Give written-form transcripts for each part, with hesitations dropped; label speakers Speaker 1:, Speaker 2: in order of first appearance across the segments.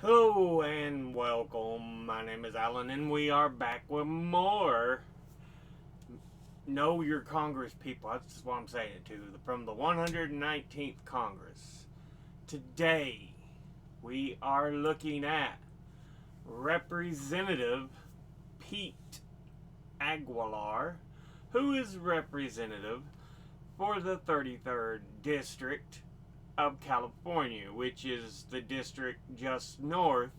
Speaker 1: Hello and welcome. My name is Alan, and we are back with more Know Your Congress people. That's just what I'm saying it to. From the 119th Congress. Today, we are looking at Representative Pete Aguilar, who is representative for the 33rd District of California, which is the district just north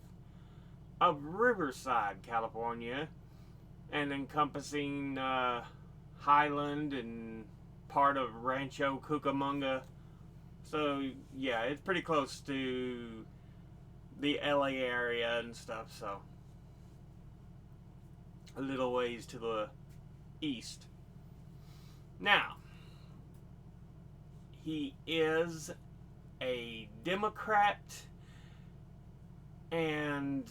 Speaker 1: of Riverside, California, and encompassing Highland and part of Rancho Cucamonga. So, yeah, it's pretty close to the LA area and stuff, so a little ways to the east. Now, he is a Democrat, and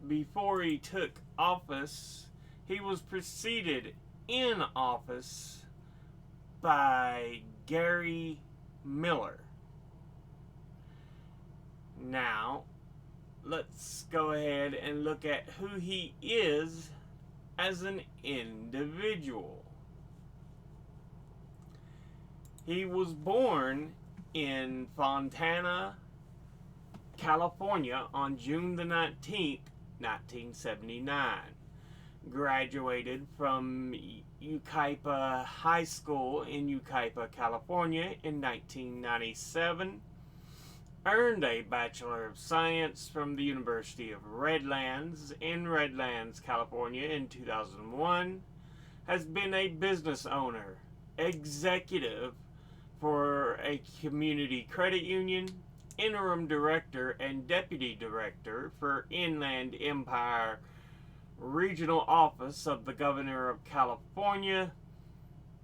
Speaker 1: before he took office, he was preceded in office by Gary Miller. Now, let's go ahead and look at who he is as an individual. He was born in Fontana, California on June the 19th, 1979. Graduated from Yucaipa High School in Yucaipa, California in 1997. Earned a Bachelor of Science from the University of Redlands in Redlands, California in 2001. Has been a business owner, executive for a community credit union, interim director and deputy director for Inland Empire Regional Office of the Governor of California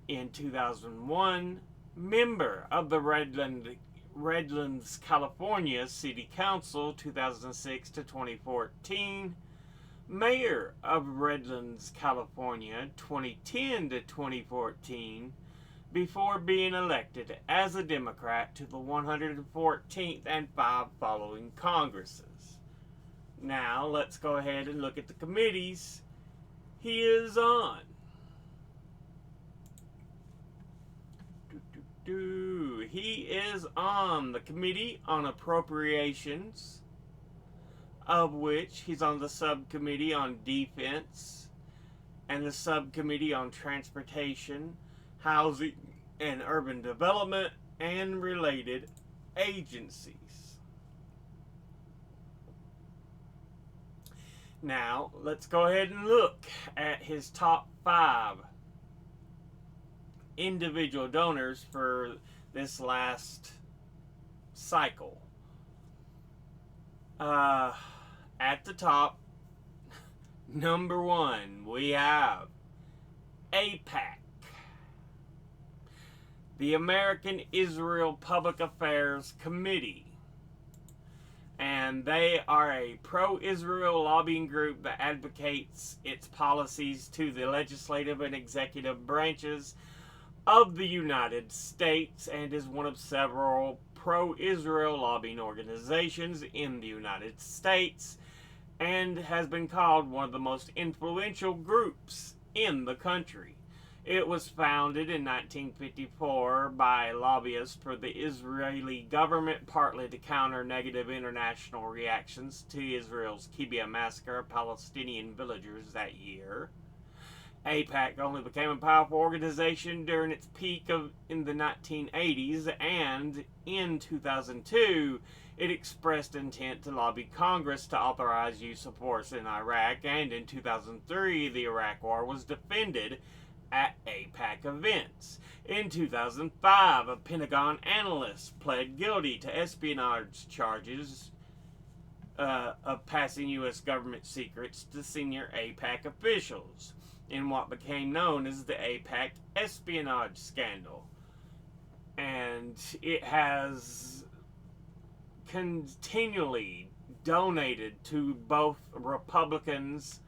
Speaker 1: in 2001, member of the Redlands, California City Council 2006 to 2014, mayor of Redlands, California 2010 to 2014, before being elected as a Democrat to the 114th and 5 following Congresses. Now, let's go ahead and look at the committees he is on. He is on the Committee on Appropriations, of which he's on the Subcommittee on Defense and the Subcommittee on Transportation, Housing and Urban Development, and related agencies. Now, let's go ahead and look at his top 5 individual donors for this last cycle. At the top, number 1, we have AIPAC, the American Israel Public Affairs Committee. And they are a pro-Israel lobbying group that advocates its policies to the legislative and executive branches of the United States, and is one of several pro-Israel lobbying organizations in the United States, and has been called one of the most influential groups in the country. It was founded in 1954 by lobbyists for the Israeli government, partly to counter negative international reactions to Israel's Kibbutz massacre of Palestinian villagers that year. AIPAC only became a powerful organization during its peak in the 1980s, and in 2002, it expressed intent to lobby Congress to authorize use of force in Iraq, and in 2003, the Iraq War was defended at AIPAC events. In 2005, a Pentagon analyst pled guilty to espionage charges of passing U.S. government secrets to senior AIPAC officials in what became known as the AIPAC espionage scandal. And it has continually donated to both Republicans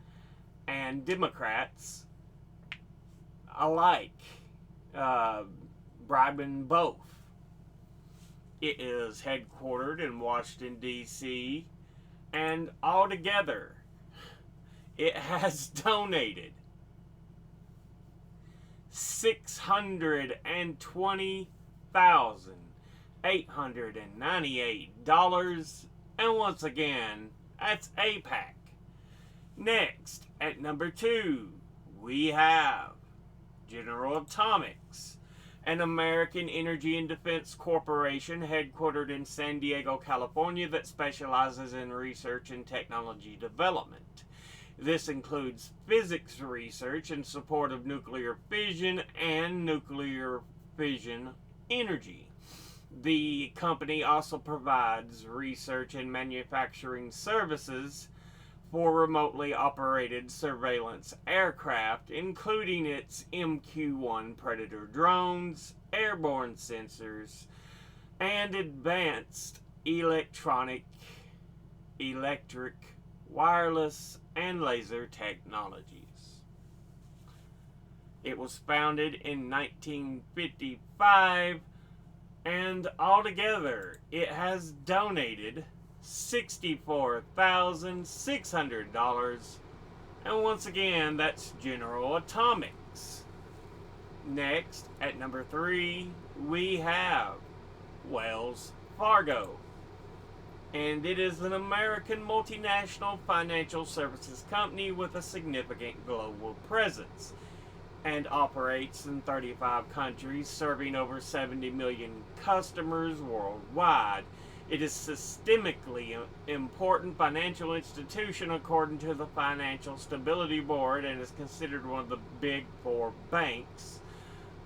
Speaker 1: and Democrats alike, bribing both. It is headquartered in Washington, D.C., And altogether, it has donated $620,898. And once again, that's APAC. Next, at number 2, we have General Atomics, an American energy and defense corporation headquartered in San Diego, California, that specializes in research and technology development. This includes physics research in support of nuclear fission and nuclear fission energy. The company also provides research and manufacturing services for remotely operated surveillance aircraft, including its MQ-1 Predator drones, airborne sensors, and advanced electric, wireless, and laser technologies. It was founded in 1955, and altogether it has donated $64,600. And once again, that's General Atomics. Next, at number 3, we have Wells Fargo. And it is an American multinational financial services company with a significant global presence and operates in 35 countries, serving over 70 million customers worldwide. It is a systemically important financial institution according to the Financial Stability Board and is considered one of the big 4 banks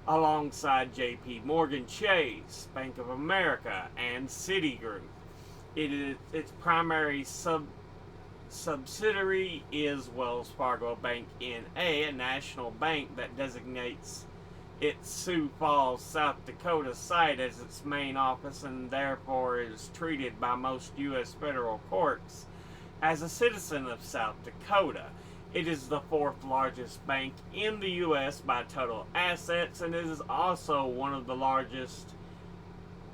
Speaker 1: alongside J.P. Morgan Chase, Bank of America, and Citigroup. Its primary subsidiary is Wells Fargo Bank N.A., a national bank that designates its Sioux Falls, South Dakota site as its main office and therefore is treated by most U.S. federal courts as a citizen of South Dakota. It is the 4th largest bank in the U.S. by total assets and is also one of the largest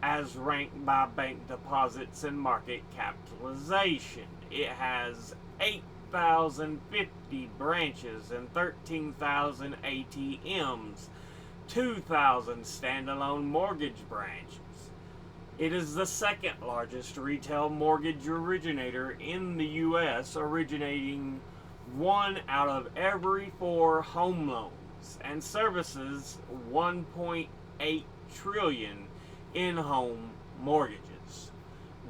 Speaker 1: as ranked by bank deposits and market capitalization. It has 8,050 branches and 13,000 ATMs, 2,000 standalone mortgage branches. It is the 2nd largest retail mortgage originator in the U.S., originating 1 out of every 4 home loans and services $1.8 trillion in home mortgages.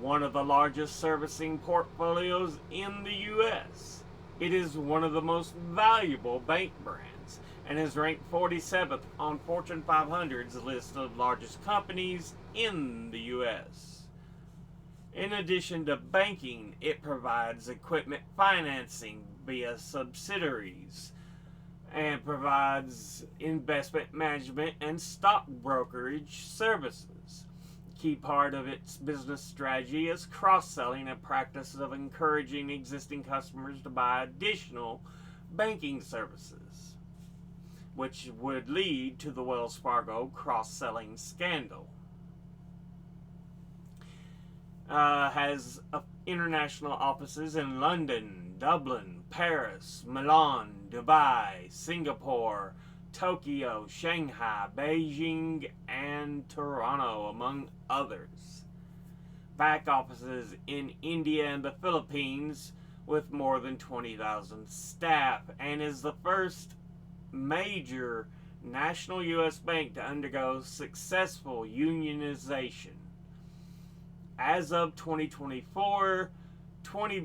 Speaker 1: One of the largest servicing portfolios in the U.S. It is one of the most valuable bank brands and is ranked 47th on Fortune 500's list of largest companies in the U.S. In addition to banking, it provides equipment financing via subsidiaries and provides investment management and stock brokerage services. Key part of its business strategy is cross-selling, a practice of encouraging existing customers to buy additional banking services, which would lead to the Wells Fargo cross-selling scandal. Has international offices in London, Dublin, Paris, Milan, Dubai, Singapore, Tokyo, Shanghai, Beijing, and Toronto, among others. Back offices in India and the Philippines with more than 20,000 staff, and is the first major national U.S. bank to undergo successful unionization. As of 2024, 20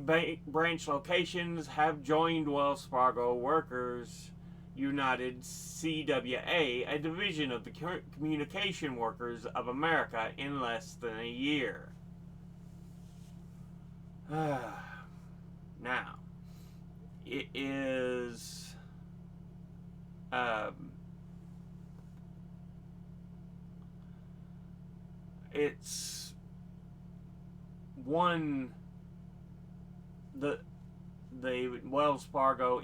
Speaker 1: branch locations have joined Wells Fargo Workers United CWA, a division of the Communication Workers of America, in less than a year. Now, it is it's one the Wells Fargo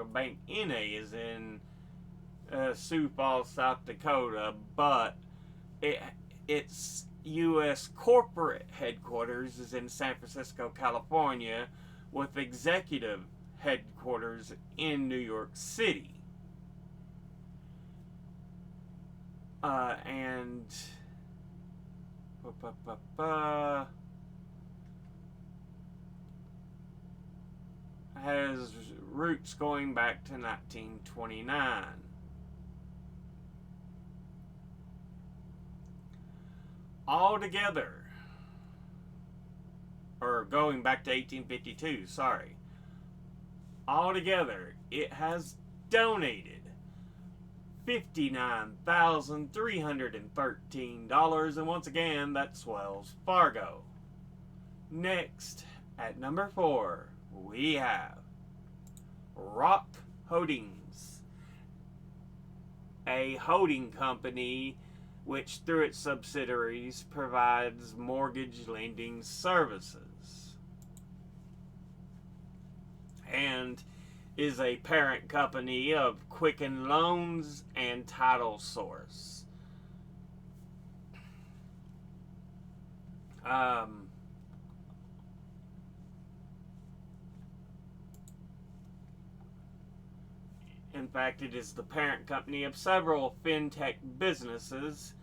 Speaker 1: Bank NA is in Sioux Falls, South Dakota, but its U.S. corporate headquarters is in San Francisco, California, with executive headquarters in New York City. And has roots going back to 1929. Altogether, or going back to 1852, sorry. Altogether, it has donated $59,313, and once again, that's Wells Fargo. Next, at number 4, we have Rock Holdings, a holding company which through its subsidiaries provides mortgage lending services and is a parent company of Quicken Loans and Title Source. In fact, it is the parent company of several fintech businesses,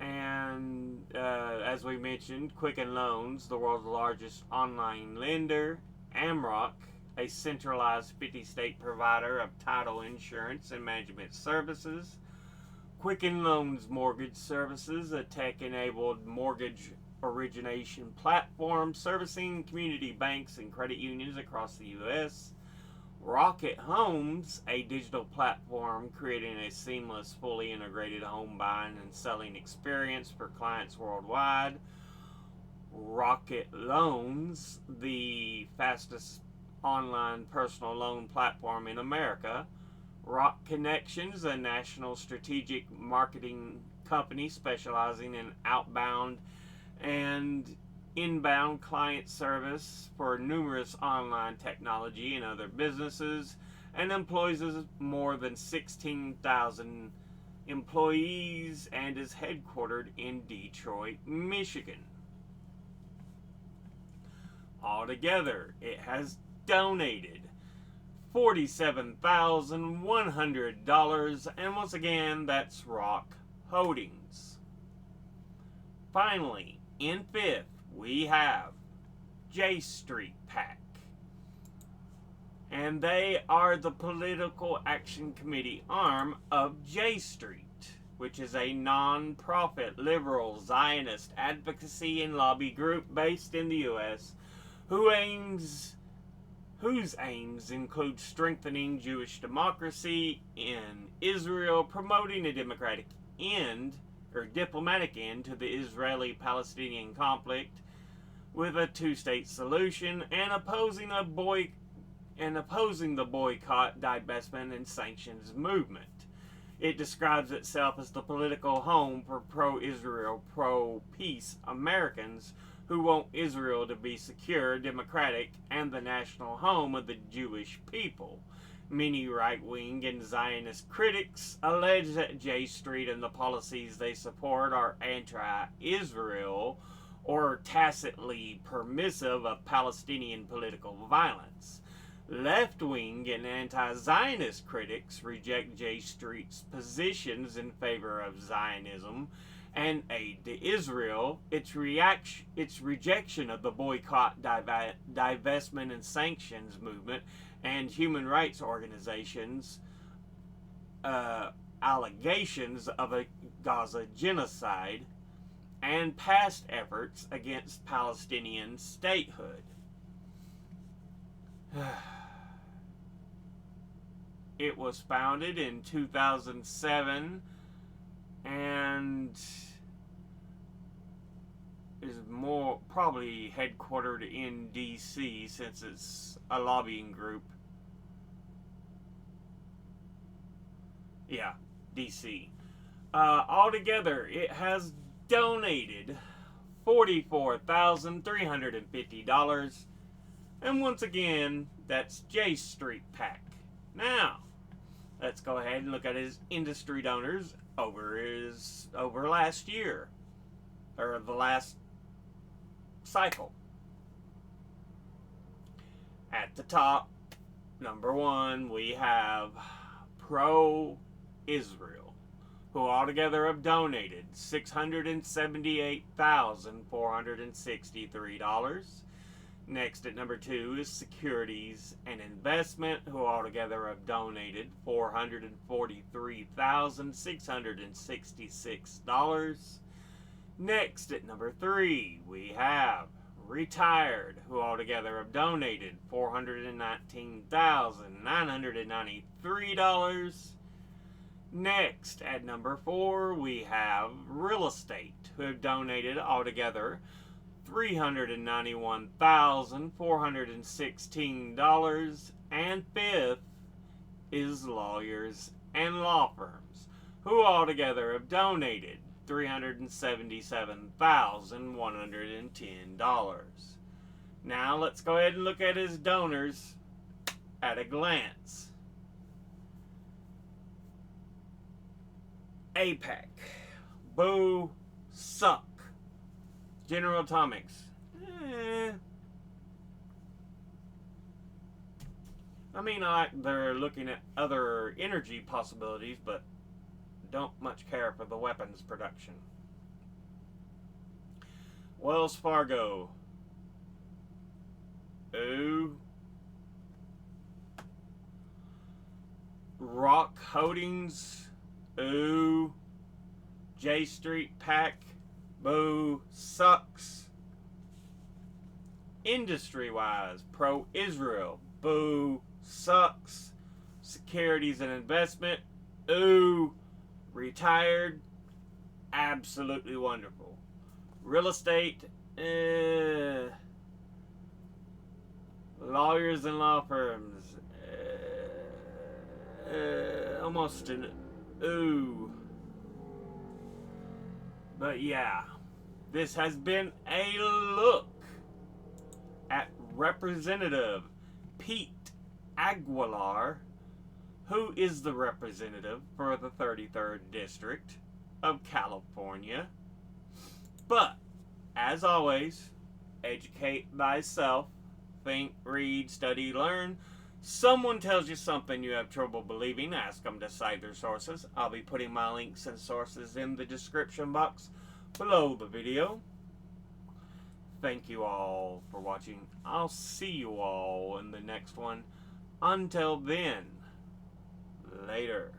Speaker 1: and as we mentioned, Quicken Loans, the world's largest online lender, Amrock, a centralized 50-state provider of title insurance and management services, Quicken Loans Mortgage Services, a tech-enabled mortgage origination platform servicing community banks and credit unions across the U.S., Rocket Homes, a digital platform creating a seamless, fully integrated home buying and selling experience for clients worldwide, Rocket Loans, the fastest online personal loan platform in America, Rock Connections, a national strategic marketing company specializing in outbound and inbound client service for numerous online technology and other businesses, and employs more than 16,000 employees and is headquartered in Detroit, Michigan. Altogether, it has donated $47,100, and once again, that's Rock Holdings. Finally, in 5th, we have J Street PAC, and they are the political action committee arm of J Street, which is a non-profit liberal Zionist advocacy and lobby group based in the U.S. whose aims include strengthening Jewish democracy in Israel, promoting a diplomatic end to the Israeli-Palestinian conflict with a two-state solution, and opposing the boycott, divestment, and sanctions movement. It describes itself as the political home for pro-Israel, pro-peace Americans who want Israel to be secure, democratic, and the national home of the Jewish people. Many right-wing and Zionist critics allege that J Street and the policies they support are anti-Israel or tacitly permissive of Palestinian political violence. Left-wing and anti-Zionist critics reject J Street's positions in favor of Zionism and aid to Israel, its rejection of the boycott, divestment, and sanctions movement, and human rights organizations' allegations of a Gaza genocide, and past efforts against Palestinian statehood. It was founded in 2007 and is more probably headquartered in D.C. since it's a lobbying group. Yeah, D.C. Altogether, it has donated $44,350, and once again, that's J Street PAC. Now, let's go ahead and look at his industry donors over last year. or the last cycle. At the top, number one, we have pro-Israel, who altogether have donated $678,463. Next at number two is Securities and Investment, who altogether have donated $443,666. Next at number three, we have Retired, who altogether have donated $419,993. Next at number four, we have Real Estate, who have donated altogether $391,416. And fifth is Lawyers and Law Firms, who altogether have donated $377,110. Now let's go ahead and look at his donors at a glance. APEC, boo, suck. General Atomics, I mean, they're looking at other energy possibilities, but don't much care for the weapons production. Wells Fargo, ooh. Rock Holdings, ooh. J Street Pack, boo, sucks. Industry-wise, pro-Israel, boo, sucks. Securities and Investment, ooh. Retired, absolutely wonderful. Real Estate, Lawyers and Law Firms, almost an ooh. But yeah, this has been a look at Representative Pete Aguilar, who is the representative for the 33rd District of California. But, as always, educate thyself, think, read, study, learn. Someone tells you something you have trouble believing, ask them to cite their sources. I'll be putting my links and sources in the description box below the video. Thank you all for watching. I'll see you all in the next one. Until then, later.